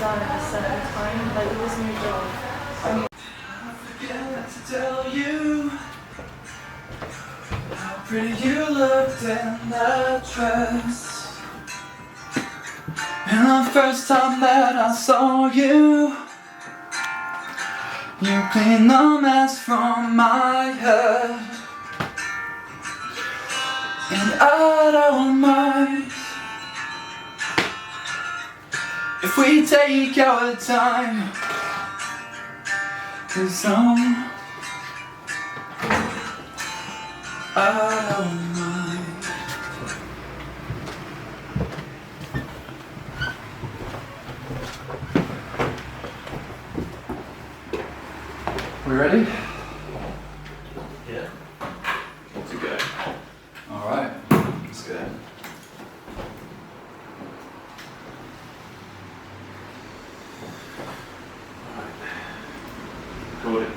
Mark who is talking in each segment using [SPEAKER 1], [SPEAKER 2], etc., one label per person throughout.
[SPEAKER 1] done at a certain time. Like, it wasn't your job. I mean,
[SPEAKER 2] I forget to tell you how pretty you looked in that dress. And the first time that I saw you, you cleaned the mess from my head. And I don't mind if we take our time, 'cause I don't mind. We ready?
[SPEAKER 3] Yeah. To go.
[SPEAKER 2] Alright, let's go.
[SPEAKER 3] Recording.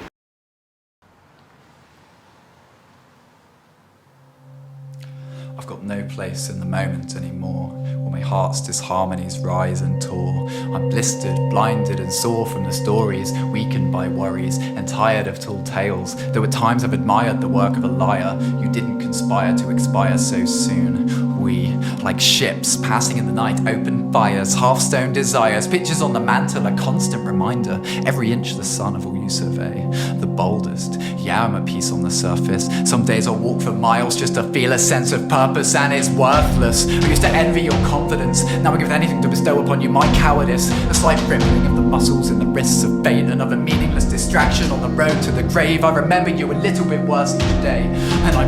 [SPEAKER 2] I've got no place in the moment anymore, while my heart's disharmonies rise and tore. I'm blistered, blinded and sore from the stories, weakened by worries, and tired of tall tales. Though at times I've admired the work of a liar, you didn't conspire to expire so soon. We, like ships passing in the night, open fires, half-stone desires, pictures on the mantle, a constant reminder, every inch the sun of all you survey. The boldest, yeah, I'm a piece on the surface. Some days I'll walk for miles just to feel a sense of purpose, and it's worthless. I used to envy your confidence, now I give anything to bestow upon you my cowardice. A slight rippling of the muscles in the wrists of fate, another meaningless distraction on the road to the grave. I remember you a little bit worse each day, and I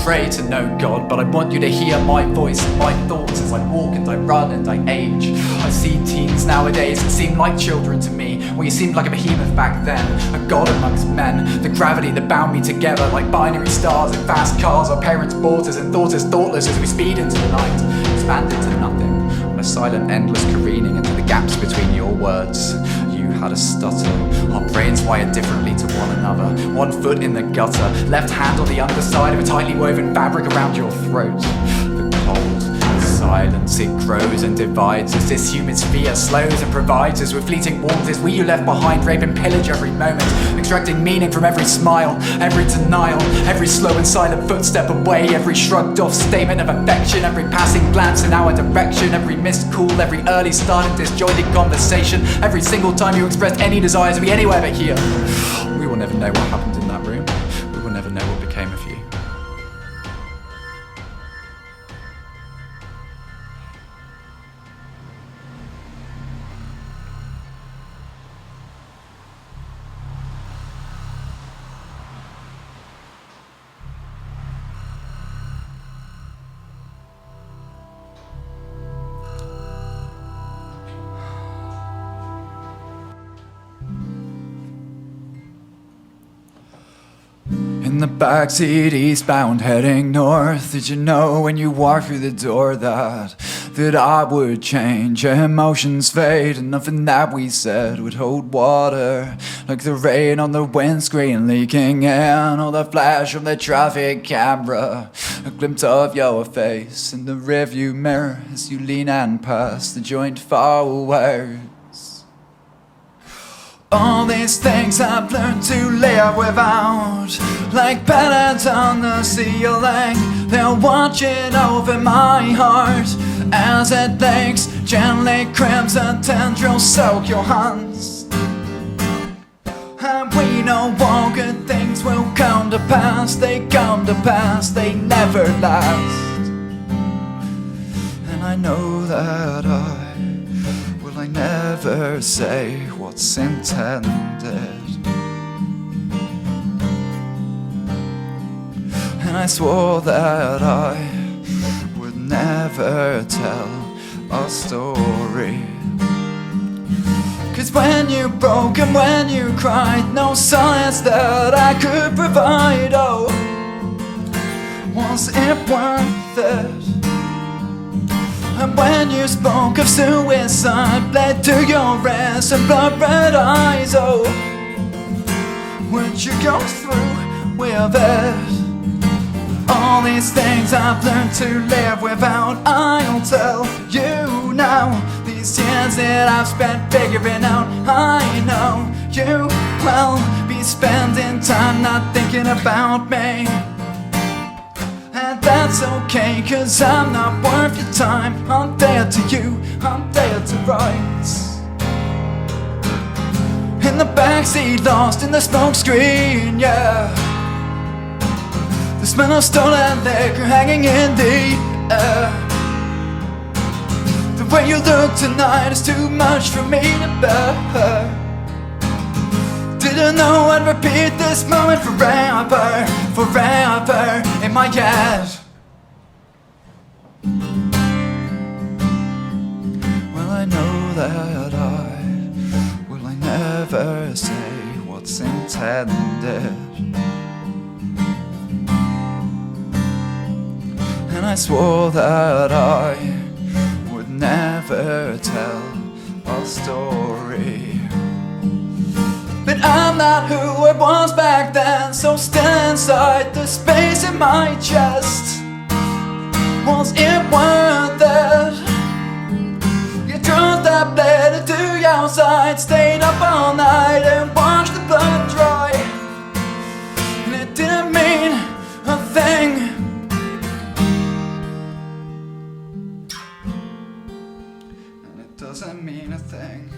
[SPEAKER 2] pray to know God, but I want you to hear my voice and my thoughts as I walk and I run and I age. I see teens nowadays that seem like children to me. Well, you seemed like a behemoth back then, a god amongst men. The gravity that bound me together like binary stars and fast cars. Our parents bought us and thought us thoughtless as we speed into the night, expanded to nothing, on a silent endless careening into the gaps between your words. You had a stutter, our brains wired differently to one another. One foot in the gutter, left hand on the underside of a tightly woven fabric around your throat. The cold silence, it grows and divides as this human sphere slows and provides us with fleeting warmth as we you left behind rape and pillage every moment, extracting meaning from every smile, every denial, every slow and silent footstep away, every shrugged off statement of affection, every passing glance in our direction, every missed call, every early start and disjointed conversation, every single time you expressed any desire to be anywhere but here. We will never know what happened in that room. We will never know what became of you. In the backseat, eastbound, heading north. Did you know when you walked through the door that I would change? Emotions fade and nothing that we said would hold water. Like the rain on the windscreen leaking in, or the flash from the traffic camera. A glimpse of your face in the rearview mirror as you lean and pass the joint forward. All these things I've learned to live without, like patterns on the ceiling, they're watching over my heart as it thinks gently crimson tendrils soak your hands. And we know all good things will come to pass, they come to pass, they never last. And I know that I never say what's intended, and I swore that I would never tell a story. 'Cause when you broke and when you cried, no science that I could provide. Oh, was it worth it? And when you spoke of suicide, bled to your wrist and blood-red eyes, oh, would you go through with it? All these things I've learned to live without, I'll tell you now. These these years that I've spent figuring out, I know you will be spending time not thinking about me. And that's okay, 'cause I'm not worth your time. I'm there to you, I'm there to right. In the backseat, lost in the smoke screen, yeah. The smell of stolen liquor hanging in the air. The way you look tonight is too much for me to bear. Didn't know I'd repeat this moment forever, forever in my head. Well, I know that will I never say what's intended. And I swore that I would never tell a story. But I'm not who I was back then, so still inside the space in my chest. Was it worth it? You drove that blade into your outside, stayed up all night and watched the blood dry. And it didn't mean a thing. And it doesn't mean a thing.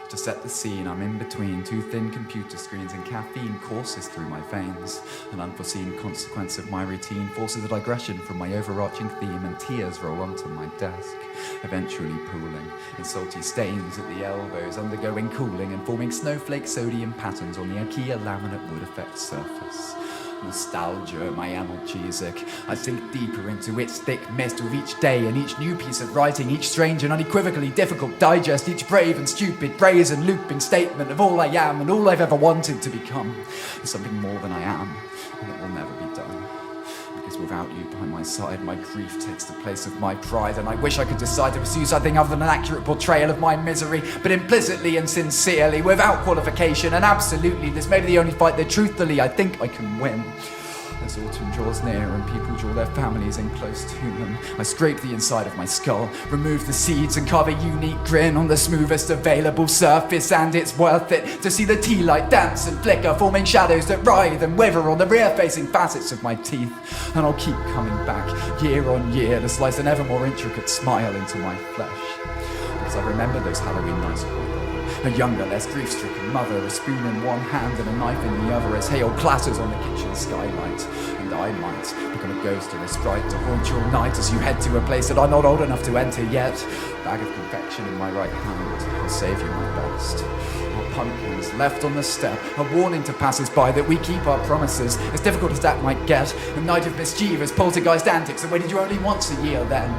[SPEAKER 2] To set the scene, I'm in between two thin computer screens and caffeine courses through my veins. An unforeseen consequence of my routine forces a digression from my overarching theme, and tears roll onto my desk, eventually pooling in salty stains at the elbows, undergoing cooling and forming snowflake sodium patterns on the IKEA laminate wood effect surface. Nostalgia, my analgesic. I sink deeper into its thick mist with each day and each new piece of writing, each strange and unequivocally difficult digest, each brave and stupid, brazen looping statement of all I am and all I've ever wanted to become. There's something more than I am, and it will never be done. Because without you by my side, my grief takes the place of my pride, and I wish I could decide to pursue something other than an accurate portrayal of my misery, but implicitly and sincerely, without qualification and absolutely, this may be the only fight that truthfully I think I can win. As autumn draws near and people draw their families in close to them, I scrape the inside of my skull, remove the seeds and carve a unique grin on the smoothest available surface, and it's worth it to see the tea light dance and flicker, forming shadows that writhe and wither on the rear-facing facets of my teeth. And I'll keep coming back, year on year, to slice an ever more intricate smile into my flesh. Because I remember those Halloween nights with my brother, a younger, less grief-stricken mother, a spoon in one hand and a knife in the other, as hail clatters on the kitchen skylight. And I might become a ghost or a sprite to haunt your night as you head to a place that I'm not old enough to enter yet. Bag of confection in my right hand, I'll save you my best. Our pumpkins left on the step, a warning to passers-by that we keep our promises, as difficult as that might get. A night of mischievous poltergeist antics, and waited you only once a year then.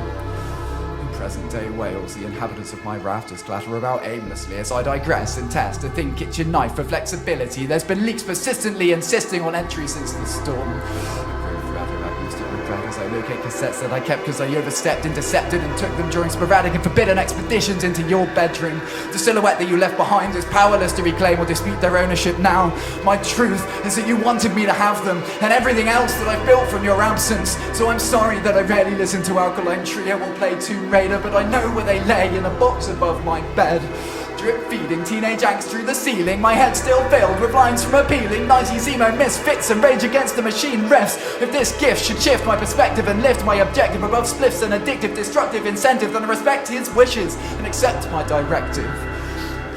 [SPEAKER 2] Present-day Wales, the inhabitants of my rafters clatter about aimlessly as I digress and test a thin kitchen knife for flexibility. There's been leaks persistently insisting on entry since the storm. As I locate cassettes that I kept because I overstepped, intercepted and took them during sporadic and forbidden expeditions into your bedroom. The silhouette that you left behind is powerless to reclaim or dispute their ownership now. My truth is that you wanted me to have them and everything else that I built from your absence. So I'm sorry that I rarely listen to Alkaline Trio or play Tomb Raider, but I know where they lay in a box above my bed. Drip-feeding teenage angst through the ceiling, my head still filled with lines from appealing 90s emo misfits and Rage Against the Machine riffs. If this gift should shift my perspective and lift my objective above spliffs and addictive, destructive incentive, then I respect his wishes and accept my directive.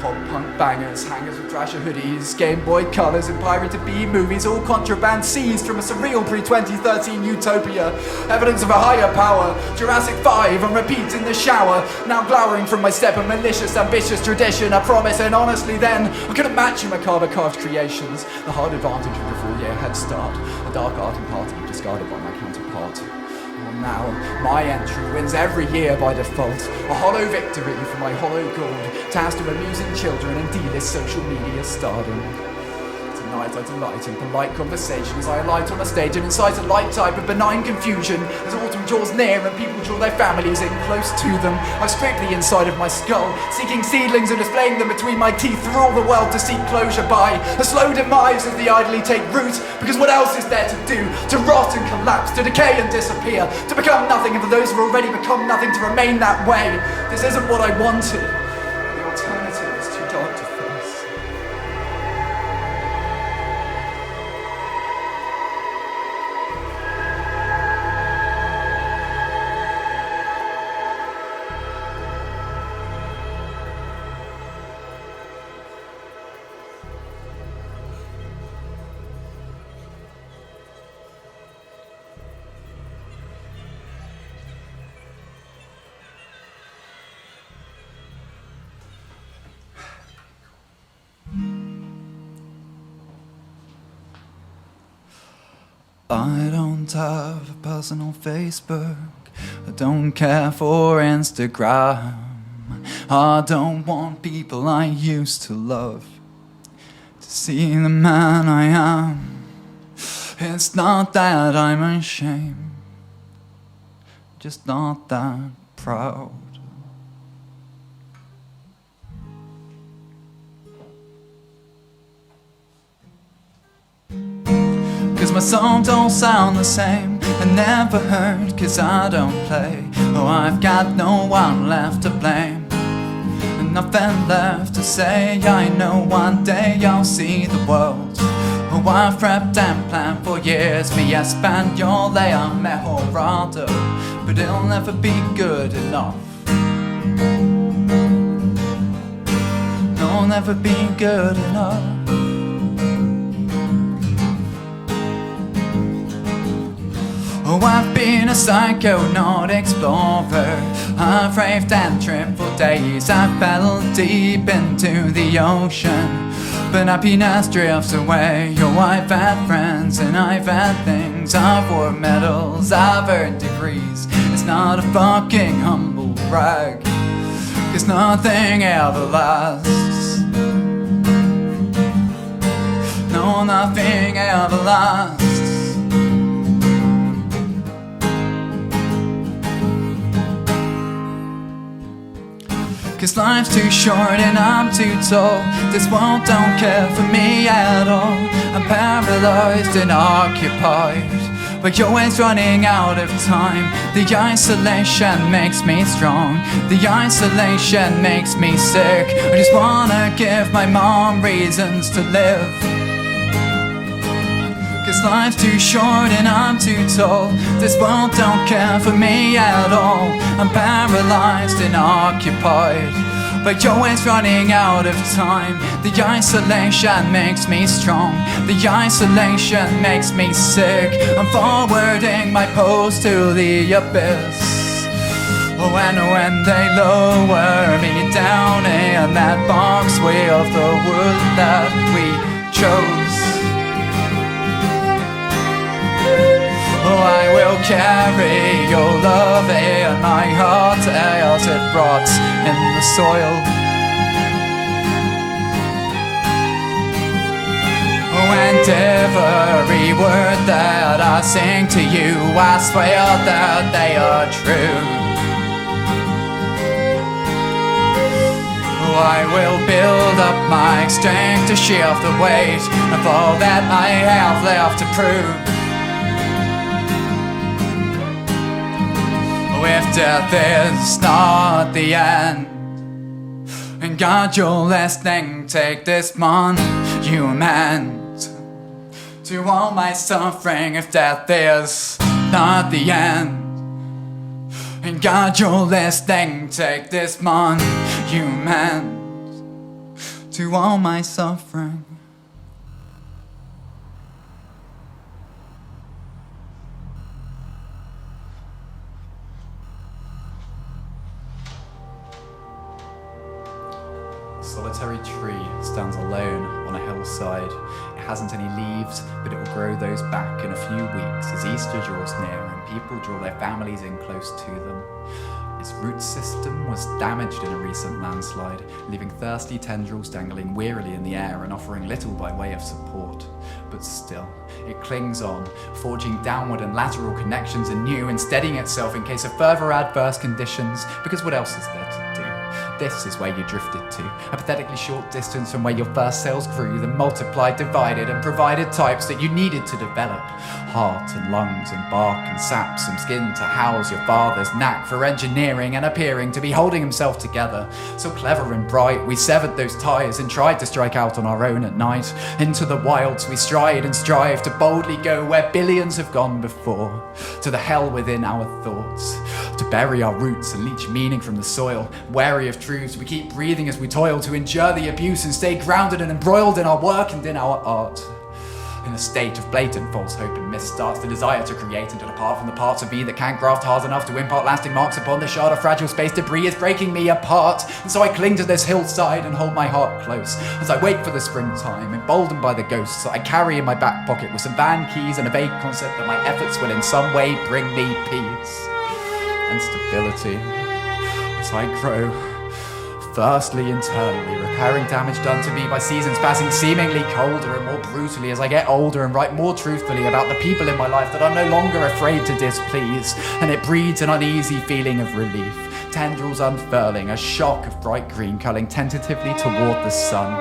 [SPEAKER 2] Pop punk bangers, hangers with Thrasher hoodies, Game Boy Colors and pirated B movies, all contraband seized from a surreal pre-2013 utopia. Evidence of a higher power, Jurassic 5 on repeat in the shower. Now glowering from my step, a malicious, ambitious tradition, a promise, and honestly then, I couldn't match your macabre carved creations. The hard advantage of the full-year head start, a dark art and party discarded by my counterpart. now. My entry wins every year by default. A hollow victory for my hollow gold, tasked with amusing children and D-list social media stardom. Tonight I delight in polite conversation as I alight on the stage and incite a light type of benign confusion as autumn draws near and people draw their families in close to them. I've scraped the inside of my skull, seeking seedlings and displaying them between my teeth for all the world to seek closure by. A slow demise as the idly take root, because what else is there to do? To rot and collapse, to decay and disappear, to become nothing, and for those who've already become nothing to remain that way. This isn't what I wanted. The alternative is too dark to face. I don't have a personal Facebook. I don't care for Instagram. I don't want people I used to love to see the man I am. It's not that I'm ashamed, just not that proud. Cause my songs don't sound the same, I never heard cause I don't play. Oh, I've got no one left to blame, and nothing left to say. I know one day I'll see the world. Oh, I've prepped and planned for years, mi español es mejorado, but it'll never be good enough. No, never be good enough. Oh, I've been a psycho, not explorer. I've raved and tripped for days. I've paddled deep into the ocean, but happiness drifts away. Oh, I've had friends and I've had things. I've won medals, I've earned degrees. It's not a fucking humble brag, cause nothing ever lasts. No, nothing ever lasts. Cause life's too short and I'm too tall. This world don't care for me at all. I'm paralyzed and occupied, but you're always running out of time. The isolation makes me strong, the isolation makes me sick. I just wanna give my mom reasons to live. Cause life's too short and I'm too tall. This world don't care for me at all. I'm paralyzed and occupied, but you're always running out of time. The isolation makes me strong, the isolation makes me sick. I'm forwarding my post to the abyss. Oh, and when they lower me down in that box with the wood that we chose, oh, I will carry your love in my heart as it rots in the soil. Oh, and every word that I sing to you, I swear that they are true. Oh, I will build up my strength to shift the weight of all that I have left to prove. If death is not the end, and God, you're listening, take this monument to all my suffering. If death is not the end, and God, you're listening, take this monument to all my suffering. A solitary tree stands alone on a hillside. It hasn't any leaves, but it will grow those back in a few weeks as Easter draws near and people draw their families in close to them. Its root system was damaged in a recent landslide, leaving thirsty tendrils dangling wearily in the air and offering little by way of support. But still, it clings on, forging downward and lateral connections anew and steadying itself in case of further adverse conditions, because what else is there to do? This is where you drifted to, a pathetically short distance from where your first cells grew, then multiplied, divided, and provided types that you needed to develop. Heart and lungs and bark and sap, some skin to house your father's knack for engineering and appearing to be holding himself together. So clever and bright, we severed those ties and tried to strike out on our own at night. Into the wilds we stride and strive to boldly go where billions have gone before, to the hell within our thoughts, to bury our roots and leach meaning from the soil. Wary of truths, we keep breathing as we toil to endure the abuse and stay grounded and embroiled in our work and in our art. In a state of blatant false hope and misstarts, the desire to create and to depart from the parts of me that can't graft hard enough to impart lasting marks upon this shard of fragile space debris is breaking me apart. And so I cling to this hillside and hold my heart close as I wait for the springtime, emboldened by the ghosts I carry in my back pocket with some van keys and a vague concept that my efforts will in some way bring me peace and stability as I grow. Firstly, internally, repairing damage done to me by seasons passing seemingly colder and more brutally as I get older and write more truthfully about the people in my life that I'm no longer afraid to displease, and it breeds an uneasy feeling of relief. Tendrils unfurling, a shock of bright green curling tentatively toward the sun.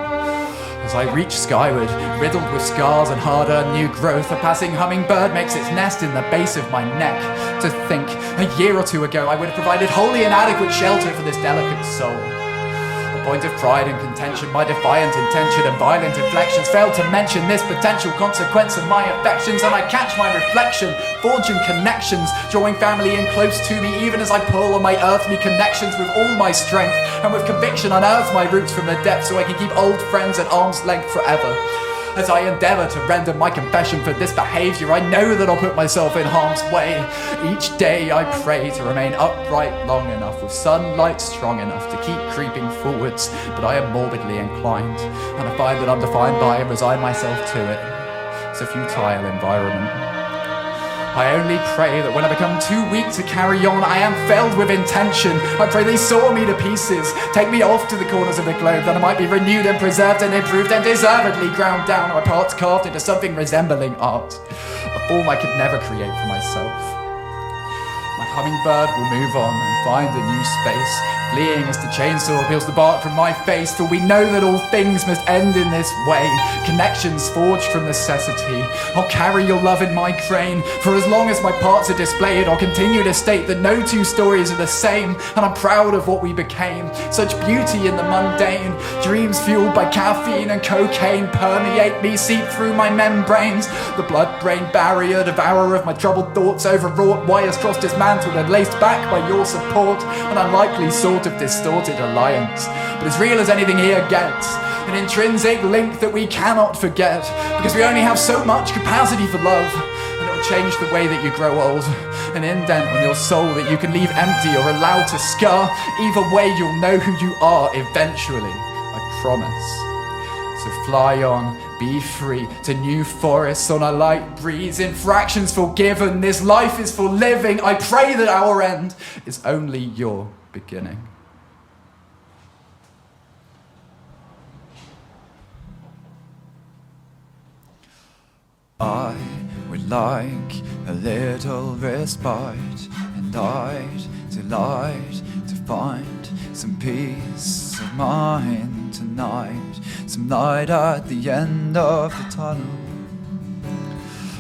[SPEAKER 2] As I reach skyward, riddled with scars and hard-earned new growth, a passing hummingbird makes its nest in the base of my neck. To think, a year or two ago I would have provided wholly inadequate shelter for this delicate soul. Point of pride and contention, my defiant intention and violent inflections failed to mention this potential consequence of my affections, and I catch my reflection, forging connections, drawing family in close to me even as I pull on my earthly connections with all my strength, and with conviction unearth my roots from the depths so I can keep old friends at arm's length forever. As I endeavour to render my confession for this behaviour, I know that I'll put myself in harm's way. Each day I pray to remain upright long enough, with sunlight strong enough to keep creeping forwards, but I am morbidly inclined, and I find that I'm defined by and resign myself to it. It's a futile environment. I only pray that when I become too weak to carry on, I am filled with intention. I pray they saw me to pieces, take me off to the corners of the globe, that I might be renewed and preserved and improved and deservedly ground down, my parts carved into something resembling art, a form I could never create for myself. My hummingbird will move on and find a new space, fleeing as the chainsaw peels the bark from my face, for we know that all things must end in this way, connections forged from necessity. I'll carry your love in my grain, for as long as my parts are displayed, I'll continue to state that no two stories are the same, and I'm proud of what we became. Such beauty in the mundane, dreams fueled by caffeine and cocaine permeate me, seep through my membranes, the blood-brain barrier, devourer of my troubled thoughts, overwrought, wires crossed, dismantled and laced back by your support, an unlikely sort of distorted alliance, but as real as anything here gets, an intrinsic link that we cannot forget, because we only have so much capacity for love, and it will change the way that you grow old, an indent on your soul that you can leave empty or allow to scar. Either way, you'll know who you are eventually, I promise. So fly on, be free, to new forests on a light breeze, infractions forgiven, this life is for living. I pray that our end is only your beginning. I would like a little respite, and I'd delight to find some peace of mind tonight, some light at the end of the tunnel.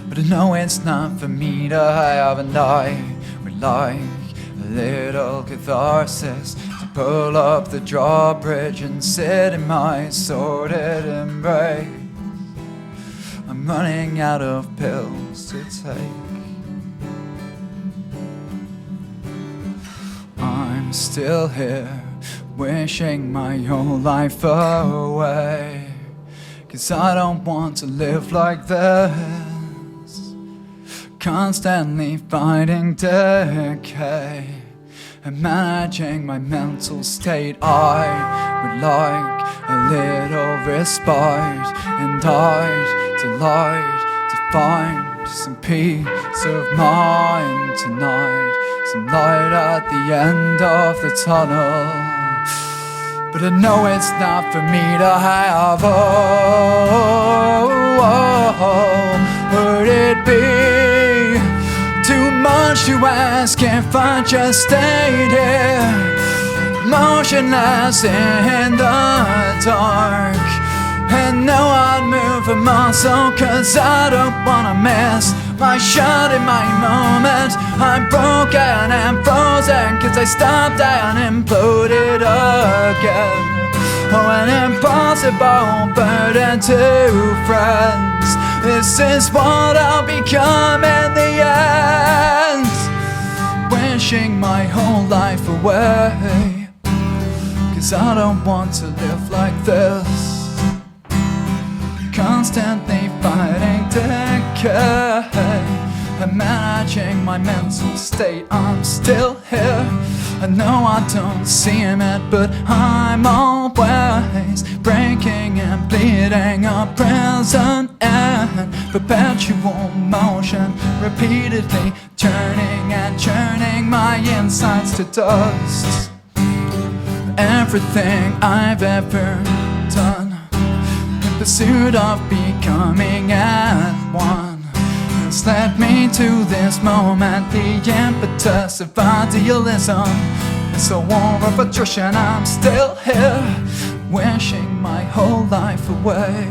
[SPEAKER 2] But I know it's not for me to have, and I would like a little catharsis, to pull up the drawbridge and sit in my sordid embrace. I'm running out of pills to take. I'm still here, wishing my whole life away, 'cause I don't want to live like this, constantly fighting decay and managing my mental state. I would like a little respite, and I'd delight to find some peace of mind tonight, some light at the end of the tunnel. But I know it's not for me to have. Would it be too much to ask if I just stayed here, motionless in the dark? And now I'd move a muscle, cause I don't wanna miss my shot in my moment. I'm broken and frozen, cause I stopped and imploded again. Oh, an impossible burden to friends. This is what I'll become in the end. Wishing my whole life away, cause I don't want to live like this, constantly fighting decay and managing my mental state. I'm still here. I know I don't seem it, but I'm always breaking and bleeding a prison in perpetual motion, repeatedly turning and churning my insides to dust. Everything I've ever done in pursuit of becoming at one has led me to this moment. The impetus of idealism is a war of attrition. I'm still here, wishing my whole life away.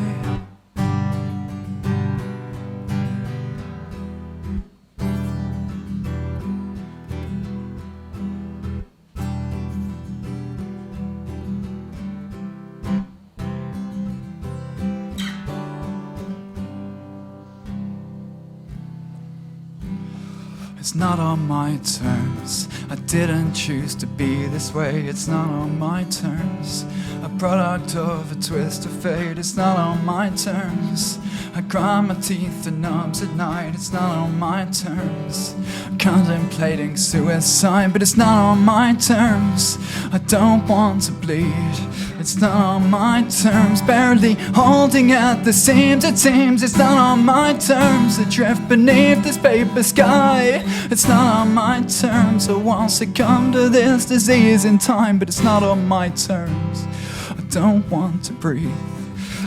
[SPEAKER 2] It's not on my terms. I didn't choose to be this way. It's not on my terms. A product of a twist of fate. It's not on my terms. I grind my teeth and numbs at night. It's not on my terms. Contemplating suicide, but it's not on my terms. I don't want to bleed. It's not on my terms. Barely holding at the seams, it seems. It's not on my terms. Adrift beneath this paper sky. It's not on my terms. I won't succumb to this disease in time, but it's not on my terms. I don't want to breathe.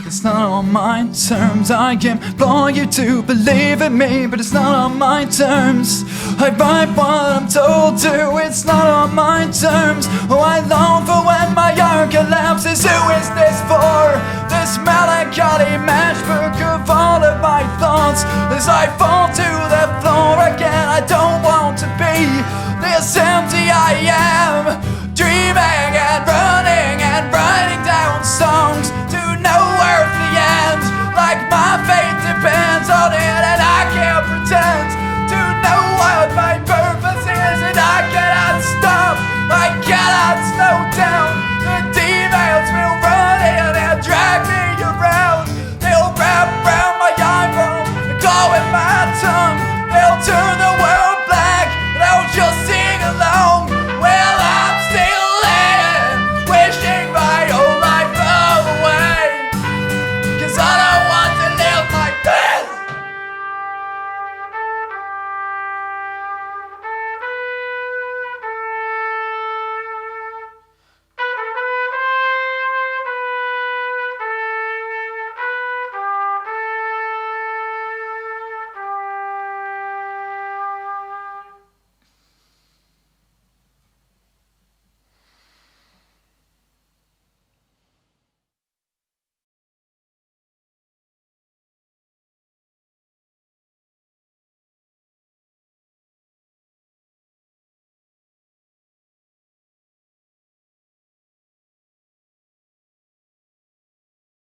[SPEAKER 2] It's not on my terms. I implore you to believe in me, but it's not on my terms. I write what I'm told to. It's not on my terms. Oh, I long for when my heart collapses. Who